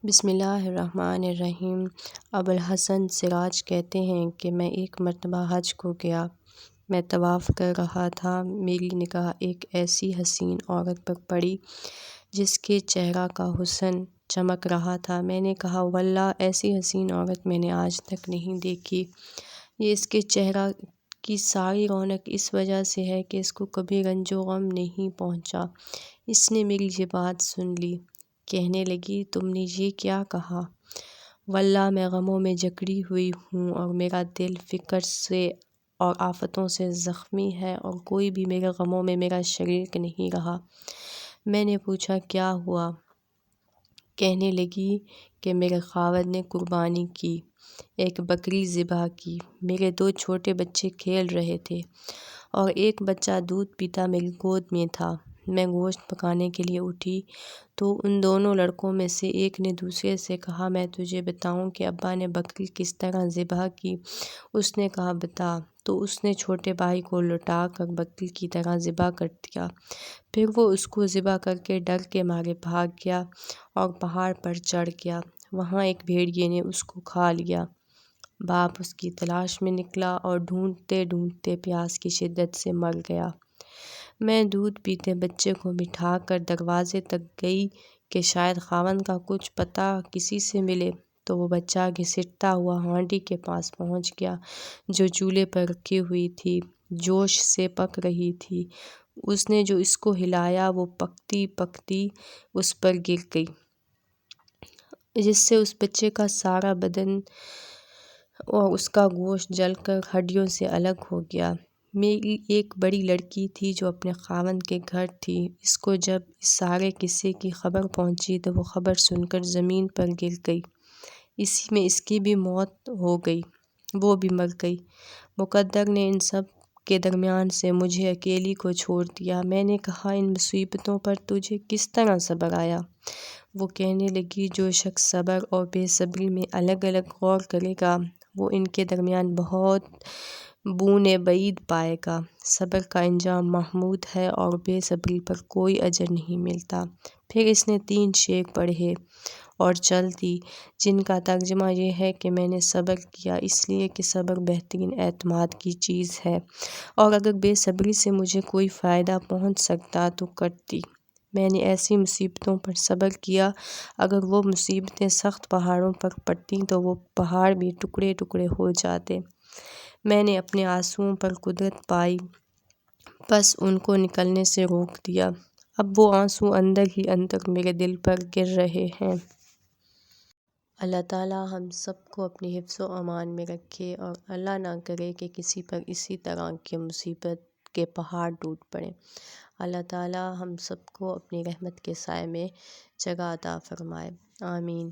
بسم اللہ الرحمن الرحیم۔ ابوالحسن سراج کہتے ہیں کہ میں ایک مرتبہ حج کو گیا۔ میں طواف کر رہا تھا، میری نگاہ ایک ایسی حسین عورت پر پڑی جس کے چہرہ کا حسن چمک رہا تھا۔ میں نے کہا، واللہ ایسی حسین عورت میں نے آج تک نہیں دیکھی۔ یہ اس کے چہرہ کی ساری رونق اس وجہ سے ہے کہ اس کو کبھی رنج و غم نہیں پہنچا۔ اس نے میری یہ بات سن لی، کہنے لگی، تم نے یہ کیا کہا؟ واللہ میں غموں میں جکڑی ہوئی ہوں اور میرا دل فقر سے اور آفتوں سے زخمی ہے اور کوئی بھی میرے غموں میں میرا شریک نہیں رہا۔ میں نے پوچھا، کیا ہوا؟ کہنے لگی کہ میرے خاوند نے قربانی کی، ایک بکری ذبح کی۔ میرے 2 چھوٹے بچے کھیل رہے تھے اور ایک بچہ دودھ پیتا میری گود میں تھا۔ میں گوشت پکانے کے لیے اٹھی تو ان دونوں لڑکوں میں سے ایک نے دوسرے سے کہا، میں تجھے بتاؤں کہ ابا نے بکری کس طرح ذبح کی؟ اس نے کہا، بتا۔ تو اس نے چھوٹے بھائی کو لٹا کر بکری کی طرح ذبح کر دیا۔ پھر وہ اس کو ذبح کر کے ڈر کے مارے بھاگ گیا اور پہاڑ پر چڑھ گیا۔ وہاں ایک بھیڑیے نے اس کو کھا لیا۔ باپ اس کی تلاش میں نکلا اور ڈھونڈتے ڈھونڈتے پیاس کی شدت سے مر گیا۔ میں دودھ پیتے بچے کو بٹھا کر دروازے تک گئی کہ شاید خاوند کا کچھ پتہ کسی سے ملے، تو وہ بچہ گھسٹتا ہوا ہانڈی کے پاس پہنچ گیا جو چولہے پر رکھی ہوئی تھی، جوش سے پک رہی تھی۔ اس نے جو اس کو ہلایا وہ پکتی پکتی اس پر گر گئی، جس سے اس بچے کا سارا بدن اور اس کا گوشت جل کر ہڈیوں سے الگ ہو گیا۔ میری ایک بڑی لڑکی تھی جو اپنے خاوند کے گھر تھی۔ اس کو جب اس سارے قصے کی خبر پہنچی تو وہ خبر سن کر زمین پر گر گئی۔ اسی میں اس کی بھی موت ہو گئی، وہ بھی مر گئی۔ مقدر نے ان سب کے درمیان سے مجھے اکیلی کو چھوڑ دیا۔ میں نے کہا، ان مصیبتوں پر تجھے کس طرح صبر آیا؟ وہ کہنے لگی، جو شخص صبر اور بے صبری میں الگ الگ غور کرے گا وہ ان کے درمیان بہت بون بعید پائے گا۔ صبر کا انجام محمود ہے اور بے صبری پر کوئی اجر نہیں ملتا۔ پھر اس نے 3 شعر پڑھے اور چل دی، جن کا ترجمہ یہ ہے کہ میں نے صبر کیا اس لیے کہ صبر بہترین اعتماد کی چیز ہے، اور اگر بے صبری سے مجھے کوئی فائدہ پہنچ سکتا تو کرتی۔ میں نے ایسی مصیبتوں پر صبر کیا، اگر وہ مصیبتیں سخت پہاڑوں پر پڑتیں تو وہ پہاڑ بھی ٹکڑے ٹکڑے ہو جاتے۔ میں نے اپنے آنسوؤں پر قدرت پائی، بس ان کو نکلنے سے روک دیا۔ اب وہ آنسو اندر ہی اندر میرے دل پر گر رہے ہیں۔ اللہ تعالیٰ ہم سب کو اپنی حفظ و امان میں رکھے اور اللہ نہ کرے کہ کسی پر اسی طرح کی مصیبت کے پہاڑ ٹوٹ پڑیں۔ اللہ تعالیٰ ہم سب کو اپنی رحمت کے سائے میں جگہ عطا فرمائے، آمین۔